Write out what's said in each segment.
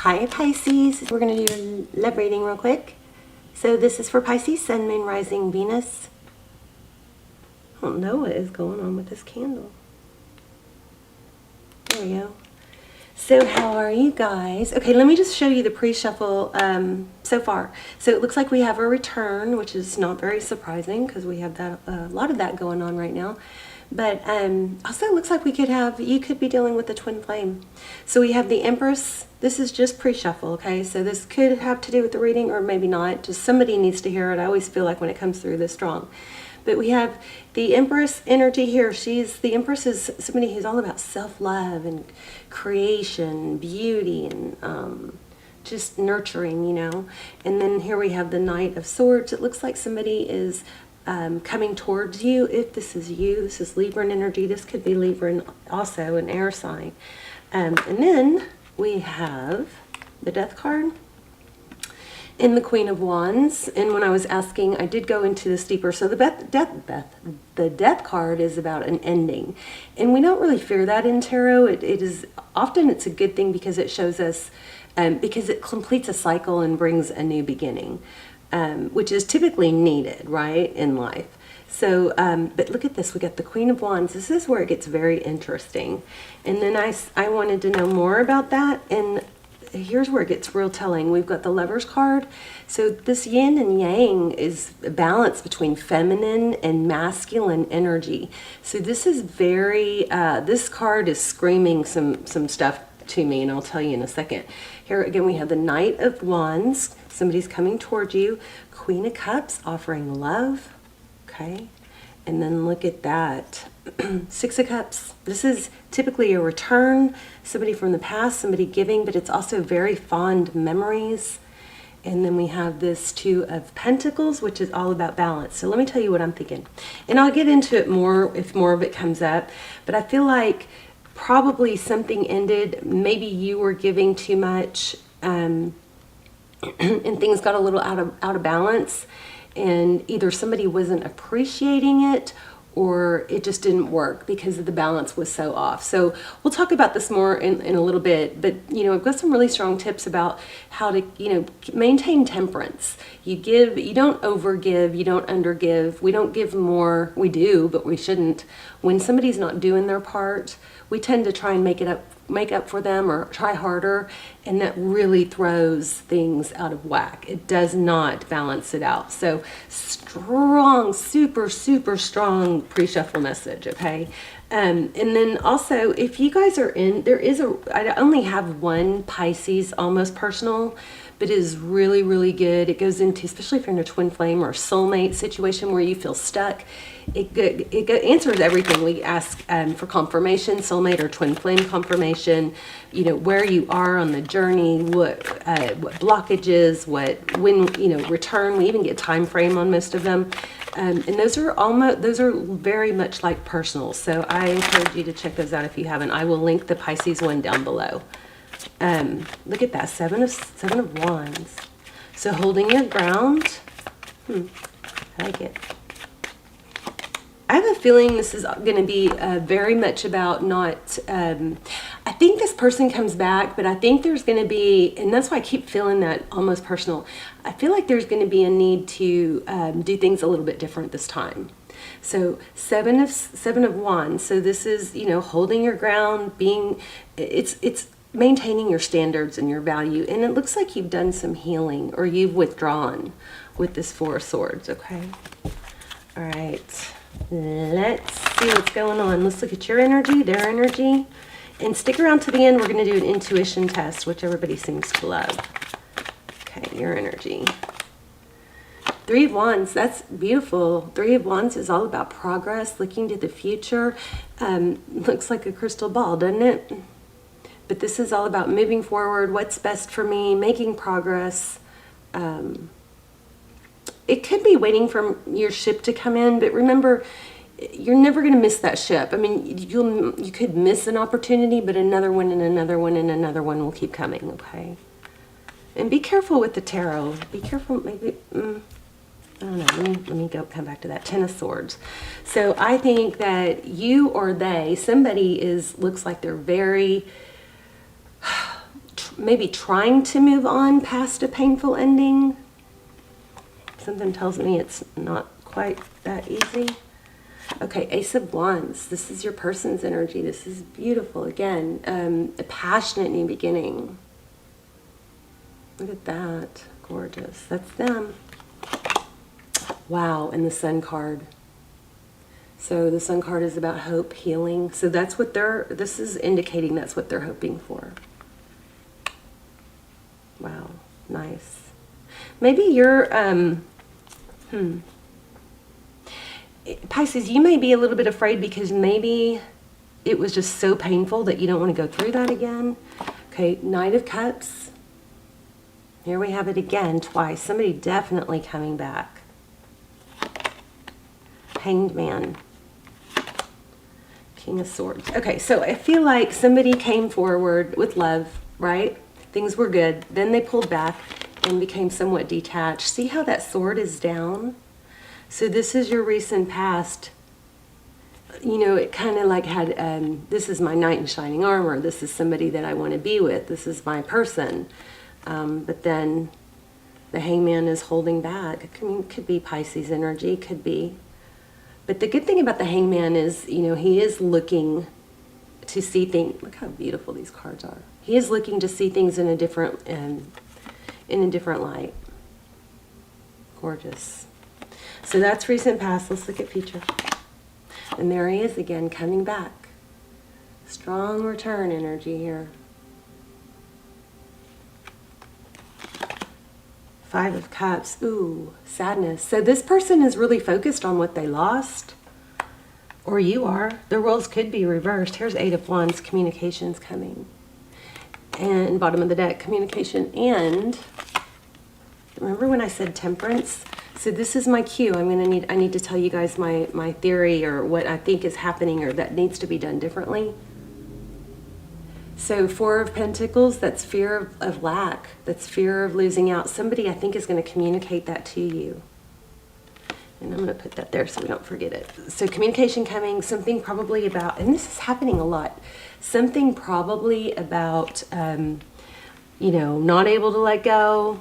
Hi Pisces, we're going to do your love reading real quick. So this is for Pisces, Sun, Moon, Rising, Venus. I don't know what is going on with this candle. There we go. So how are you guys? Okay, let me just show you the pre-shuffle so far. So it looks like we have a return, which is not very surprising because we have that a lot of that going on right now. But also it looks like you could be dealing with the twin flame. So we have the Empress. This is just pre-shuffle, okay? So this could have to do with the reading or maybe not. Just somebody needs to hear it. I always feel like when it comes through this strong. But we have the Empress energy here. The Empress is somebody who's all about self-love and creation, beauty, and just nurturing, you know. And then here we have the Knight of Swords. It looks like somebody is coming towards you. If this is you, this is Libran energy. This could be Libran, also an air sign. And then we have the Death card and the Queen of Wands. And when I was asking, I did go into this deeper. So the Death card is about an ending, and we don't really fear that in tarot. It is often it's a good thing because it shows us because it completes a cycle and brings a new beginning. Which is typically needed, right, in life. So, but look at this. We got the Queen of Wands. This is where it gets very interesting. And then I wanted to know more about that. And here's where it gets real telling. We've got the Lovers card. So this yin and yang is a balance between feminine and masculine energy. So this is very, this card is screaming some stuff to me, and I'll tell you in a second. Here again we have the Knight of Wands. Somebody's coming towards you. Queen of Cups offering love. Okay, and then look at that. Six of Cups. This is typically a return, somebody from the past, somebody giving, but it's also very fond memories. And then we have this Two of Pentacles, which is all about balance. So let me tell you what I'm thinking, and I'll get into it more if more of it comes up. But I feel like probably something ended. Maybe you were giving too much, and things got a little out of balance, and either somebody wasn't appreciating it or it just didn't work because the balance was so off. So we'll talk about this more in a little bit, but you know, I've got some really strong tips about how to, you know, maintain temperance. You give, you don't overgive, you don't undergive. We don't give more. We do, but we shouldn't. When somebody's not doing their part, we tend to try and make up for them or try harder, and that really throws things out of whack. It does not balance it out. So strong, super strong pre-shuffle message, okay? And then also, if you guys are in, I only have one Pisces almost personal, but it is really good. It goes into, especially if you're in a twin flame or a soulmate situation where you feel stuck, it answers everything. We ask for confirmation, soulmate or twin flame confirmation, you know, where you are on the journey, what blockages, when, you know, return. We even get time frame on most of them. And those are very much like personal. So I encourage you to check those out if you haven't. I will link the Pisces one down below. Look at that, seven of Wands. So holding your ground. I like it. I have a feeling this is going to be very much about not, I think this person comes back, but I think there's going to be, and that's why I keep feeling that almost personal. I feel like there's going to be a need to do things a little bit different this time. So seven of Wands. So this is, you know, holding your ground, it's maintaining your standards and your value. And it looks like you've done some healing or you've withdrawn with this Four of Swords, okay? All right. Let's see what's going on. Let's look at your energy, their energy, and stick around to the end. We're going to do an intuition test, which everybody seems to love. Okay, your energy. Three of Wands, that's beautiful. Three of Wands is all about progress, looking to the future. Looks like a crystal ball, doesn't it? But this is all about moving forward, what's best for me, making progress. It could be waiting for your ship to come in, but remember, you're never going to miss that ship. I mean, you could miss an opportunity, but another one and another one and another one will keep coming, okay? And be careful with the tarot. Be careful, maybe, I don't know, let me come back to that. Ten of Swords. So I think that you or they, somebody looks like they're very maybe trying to move on past a painful ending. Something tells me it's not quite that easy. Okay, Ace of Wands. This is your person's energy. This is beautiful. Again, a passionate new beginning. Look at that. Gorgeous. That's them. Wow, and the Sun card. So the Sun card is about hope, healing. So that's what this is indicating that's what they're hoping for. Wow, nice. Maybe you're, Pisces, you may be a little bit afraid because maybe it was just so painful that you don't want to go through that again. Okay, Knight of Cups. Here we have it again, twice. Somebody definitely coming back. Hanged Man. King of Swords. Okay, so I feel like somebody came forward with love, right? Things were good. Then they pulled back and became somewhat detached. See how that sword is down? So this is your recent past. You know, it kind of like had, this is my knight in shining armor. This is somebody that I want to be with. This is my person. But then the Hangman is holding back. I mean, it could be Pisces energy, could be. But the good thing about the Hangman is, you know, he is looking to see things. Look how beautiful these cards are. He is looking to see things in a different light. Gorgeous. So that's recent past. Let's look at future. And there he is again, coming back. Strong return energy here. Five of Cups. Ooh, sadness. So this person is really focused on what they lost. Or you are. The roles could be reversed. Here's Eight of Wands. Communications coming. And bottom of the deck, communication. And remember when I said Temperance? So this is my cue. I need to tell you guys my theory or what I think is happening or that needs to be done differently. So Four of Pentacles, that's fear of lack. That's fear of losing out. Somebody I think is going to communicate that to you. And I'm going to put that there so we don't forget it. So communication coming, something probably about, and this is happening a lot, something probably about, you know, not able to let go.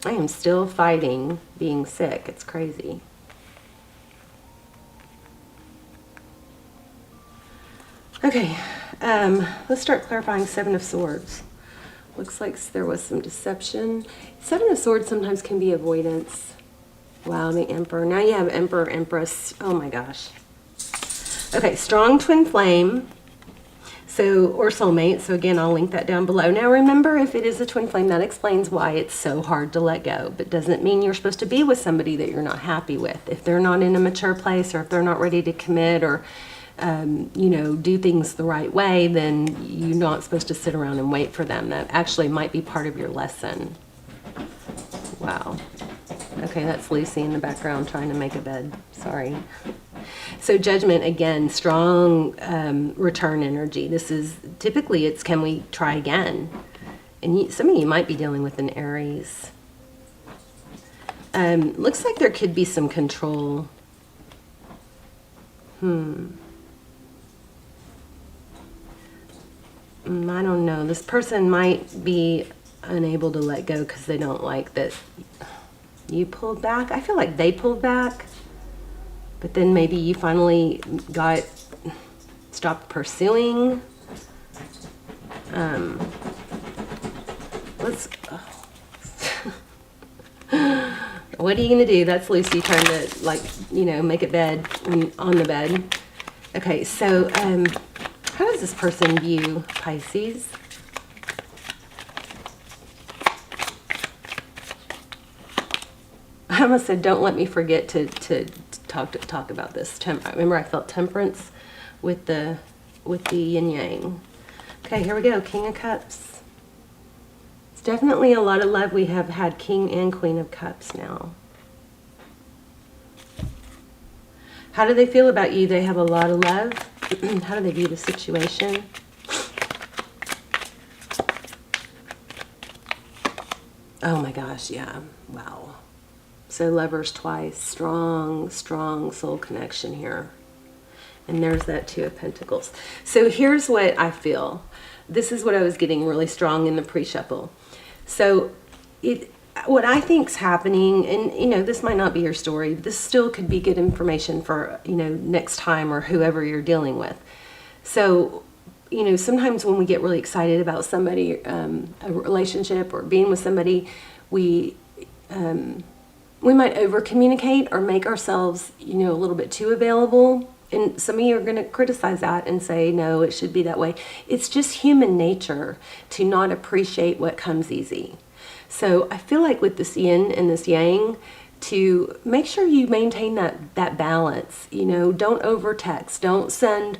I am still fighting being sick. It's crazy. Okay, let's start clarifying Seven of Swords. Looks like there was some deception. Seven of Swords sometimes can be avoidance. Wow, the Emperor. Now you have Emperor, Empress. Oh my gosh. Okay, strong twin flame. So, or soulmate. So again, I'll link that down below. Now remember, if it is a twin flame, that explains why it's so hard to let go. But doesn't mean you're supposed to be with somebody that you're not happy with. If they're not in a mature place or if they're not ready to commit or you know, do things the right way, then you're not supposed to sit around and wait for them. That actually might be part of your lesson. Wow. Okay, that's Lucy in the background trying to make a bed. Sorry. So Judgment, again, strong return energy. This is, typically it's can we try again? And some of you might be dealing with an Aries. Looks like there could be some control. I don't know. This person might be unable to let go because they don't like that you pulled back. I feel like they pulled back, but then maybe you finally stopped pursuing. What are you gonna do? That's Lucy trying to, like, you know, make a bed on the bed. Okay, so how does this person view Pisces? I almost said, don't let me forget to talk about this. Remember, I felt Temperance with the yin yang. Okay, here we go. King of Cups. It's definitely a lot of love. We have had King and Queen of Cups now. How do they feel about you? They have a lot of love. How do they view the situation? Oh my gosh, yeah. Wow. So Lovers twice. Strong, strong soul connection here. And there's that Two of Pentacles. So here's what I feel. This is what I was getting really strong in the pre-shuffle. So what I think's happening, and you know, this might not be your story, but this still could be good information for, you know, next time or whoever you're dealing with. So, you know, sometimes when we get really excited about somebody, a relationship or being with somebody, we might over communicate or make ourselves, you know, a little bit too available. And some of you are going to criticize that and say, no, it should be that way. It's just human nature to not appreciate what comes easy. So I feel like with this yin and this yang, to make sure you maintain that balance. You know, don't over text. Don't send,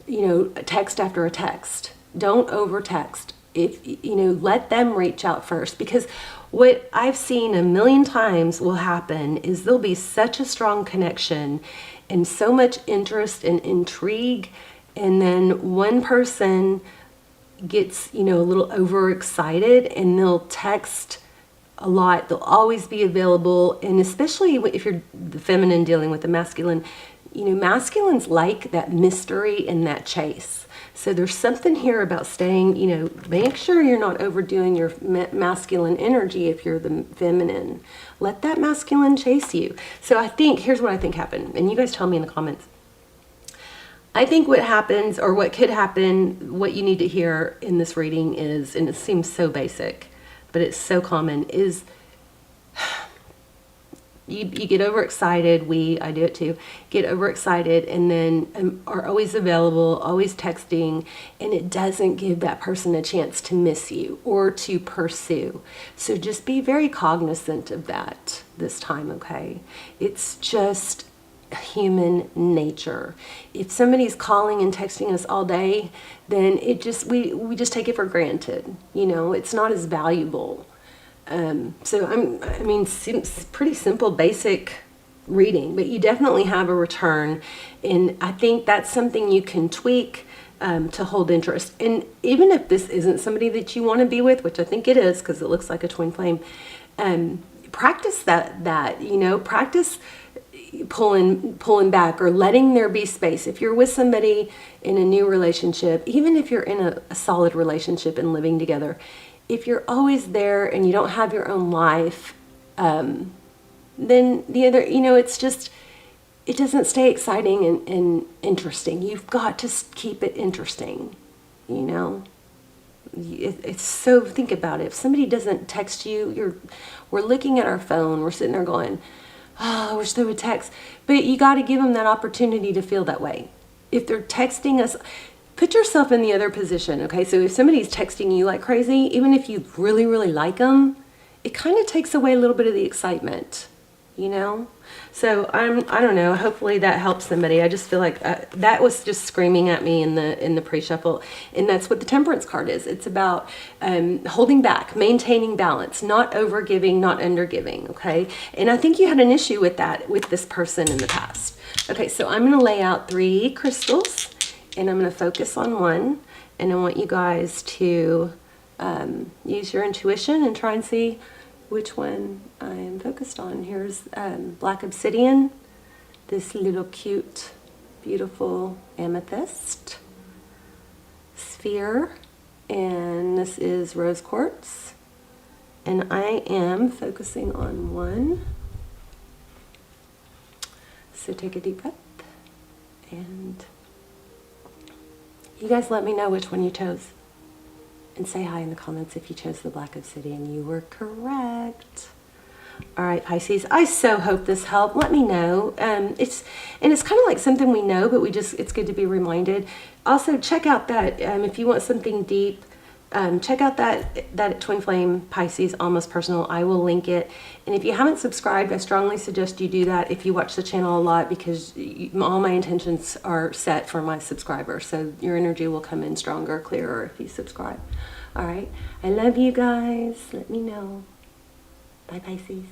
you know, a text after a text. Don't over text. If, you know, let them reach out first, because what I've seen a million times will happen is there'll be such a strong connection and so much interest and intrigue, and then one person gets, you know, a little overexcited and they'll text a lot. They'll always be available, and especially if you're the feminine dealing with the masculine, you know, masculines like that mystery and that chase. So there's something here about staying, you know, make sure you're not overdoing your masculine energy if you're the feminine. Let that masculine chase you. So I think, here's what I think happened, and you guys tell me in the comments. I think what happens, or what could happen, what you need to hear in this reading is, and it seems so basic, but it's so common, is you get overexcited. I do it too, get overexcited, and then are always available, always texting, and it doesn't give that person a chance to miss you or to pursue. So just be very cognizant of that this time, okay? It's just human nature. If somebody's calling and texting us all day, then it just, we just take it for granted. You know, it's not as valuable. So I mean, pretty simple, basic reading, but you definitely have a return. And I think that's something you can tweak to hold interest. And even if this isn't somebody that you want to be with, which I think it is, because it looks like a twin flame, practice that, you know, practice pulling back or letting there be space. If you're with somebody in a new relationship, even if you're in a solid relationship and living together, if you're always there and you don't have your own life, then the other, you know, it's just, it doesn't stay exciting and interesting. You've got to keep it interesting, you know. It's so, think about it. If somebody doesn't text you, we're looking at our phone, we're sitting there going, oh, I wish they would text. But you got to give them that opportunity to feel that way. If they're texting us, put yourself in the other position, okay? So if somebody's texting you like crazy, even if you really, really like them, it kind of takes away a little bit of the excitement, you know? So I don't know, hopefully that helps somebody. I just feel like that was just screaming at me in the pre-shuffle, and that's what the Temperance card is. It's about holding back, maintaining balance, not overgiving, not undergiving, okay? And I think you had an issue with that with this person in the past. Okay, so I'm going to lay out 3 crystals, and I'm going to focus on one, and I want you guys to use your intuition and try and see which one I am focused on. Here's black obsidian, this little cute, beautiful amethyst sphere, and this is rose quartz. And I am focusing on one. So take a deep breath, and you guys let me know which one you chose. And say hi in the comments if you chose the black obsidian. You were correct. All right, Pisces, I so hope this helped. Let me know. It's kind of like something we know, but it's good to be reminded. Also, check out that, if you want something deep, check out that Twin Flame Pisces Almost Personal. I will link it. And if you haven't subscribed, I strongly suggest you do that if you watch the channel a lot, because all my intentions are set for my subscribers. So your energy will come in stronger, clearer if you subscribe. All right. I love you guys. Let me know. Bye, Pisces.